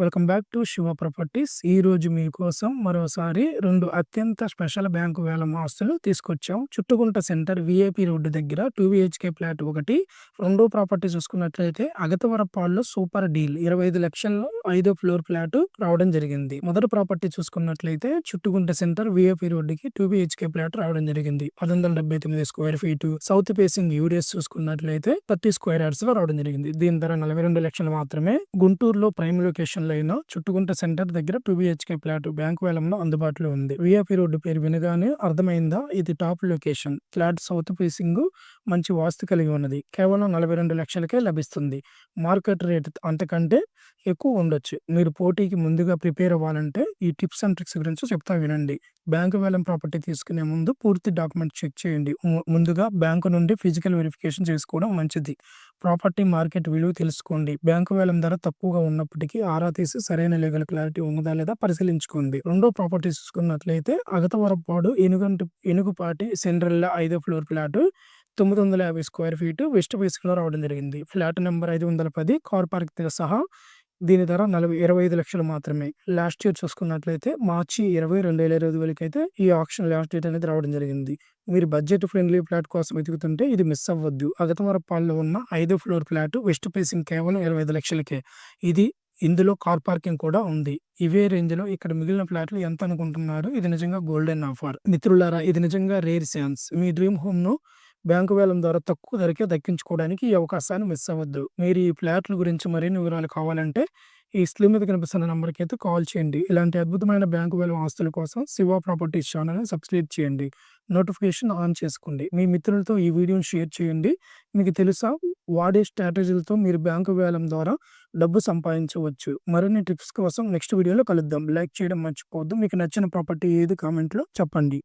Welcome back to Shiva properties. ఈరోజు మీకోసం మరోసారి 2 అత్యంత స్పెషల్ బ్యాంకు వేలం ఆస్తులు తీసుకొచ్చాం. చుట్టుకుంట సెంటర్ విఐపి రోడ్డు దగ్గర 2 బిహెచ్‌కే ఫ్లాట్ ఒకటి. రెండో ప్రాపర్టీ చూసుకున్నట్లయితే అగతవరపాడులో సూపర్ డీల్ 25 లక్షల్లో 5వ ఫ్లోర్ ఫ్లాట్ రావడం జరిగింది. మొదటి ప్రాపర్టీ చూసుకున్నట్లయితే చుట్టుకుంట సెంటర్ విఐపి రోడ్డుకి 2 బిహెచ్‌కే ఫ్లాట్ రావడం జరిగింది. 1079 square feet. South facing UDS చూసుకున్నట్లయితే 30 స్క్వేర్ యార్డ్స్ లో రావడం జరిగింది. దీని ధర 42 లక్షలు మాత్రమే. గుంటూరులో ప్రైమ్ లొకేషన్ లైన్ చుట్టుకుంట సెంటర్ దగ్గర 2 బిహెచ్‌కే ఫ్లాట్ బ్యాంకు వేలంలో అందుబాటులో ఉంది. విఐపి రోడ్డు పేరు వినగానే అర్థమైందా? ఇది top location. Flat south facing, మంచి వాస్తు కలిగి ఉన్నది. కేవలం 42 లక్షలకే లభిస్తుంది. మార్కెట్ రేట్ అంతకంటే ఎక్కువ ఉండొచ్చు. మీరు పోటీకి ముందుగా ప్రిపేర్ అవ్వాలంటే ఈ టిప్స్ అండ్ ట్రిక్స్ గురించి చెప్తా వినండి. బ్యాంకు వేలం ప్రాపర్టీ తీసుకునే ముందు పూర్తి డాక్యుమెంట్ చెక్ చేయండి. ముందుగా బ్యాంకు నుండి ఫిజికల్ వెరిఫికేషన్ చేసుకోవడం మంచిది. ప్రాపర్టీ మార్కెట్ విలువ తెలుసుకోండి. బ్యాంకు వేలం ధర తక్కువగా ఉన్నప్పటికీ ఆరా తీసి సరైన లీగల్ క్లారిటీ ఉందా లేదా పరిశీలించుకోండి. రెండో ప్రాపర్టీ చూసుకున్నట్లయితే అగతవరపాడు ఎనుగుపాటి సెంట్రల్ 5వ floor flat 950 square feet west facing లో రావడం జరిగింది. ఫ్లాట్ నెంబర్ 510 కార్ పార్క్ తో సహా. దీని ధర 25 లక్షలు మాత్రమే. లాస్ట్ ఇయర్ చూసుకున్నట్లయితే మార్చి 20, 2025 అయితే ఈ ఆక్షన్ లాస్ట్ డేట్ అనేది రావడం జరిగింది. మీరు బడ్జెట్ ఫ్రెండ్లీ ఫ్లాట్ కోసం వెతుకుతుంటే ఇది మిస్ అవ్వద్దు. అగతవరపాడులో ఉన్న 5వ ఫ్లోర్ ఫ్లాట్ వెస్ట్ ఫేసింగ్ కేవలం 25 లక్షలకే. ఇందులో కార్ పార్కింగ్ కూడా ఉంది. ఇవే రేంజ్ లో ఇక్కడ మిగిలిన ఫ్లాట్లు ఎంత అనుకుంటున్నారు? ఇది నిజంగా గోల్డెన్ ఆఫర్. మిత్రులారా, ఇది నిజంగా రేర్ ఛాన్స్. మీ డ్రీమ్ హోమ్ ను బ్యాంకు వేలం ద్వారా తక్కువ ధరకే దక్కించుకోవడానికి ఈ అవకాశాన్ని మిస్ అవ్వద్దు. మీరు ఈ ఫ్లాట్ల గురించి మరిన్ని వివరాలు కావాలంటే ఈ స్క్రీన్ మీద కనిపిస్తున్న నంబర్కి అయితే కాల్ చేయండి. ఇలాంటి అద్భుతమైన బ్యాంకు వేలం ఆస్తుల కోసం శివ ప్రాపర్టీస్ ఛానల్ని సబ్స్క్రైబ్ చేయండి. నోటిఫికేషన్ ఆన్ చేసుకోండి. మీ మిత్రులతో ఈ వీడియోని షేర్ చేయండి. మీకు తెలుసా, వాడే స్ట్రాటజీలతో మీరు బ్యాంకు వేలం ద్వారా డబ్బు సంపాదించవచ్చు. మరిన్ని టిప్స్ కోసం నెక్స్ట్ వీడియోలో కలుద్దాం. లైక్ చేయడం మర్చిపోవద్దు. మీకు నచ్చిన ప్రాపర్టీ ఏది కామెంట్లో చెప్పండి.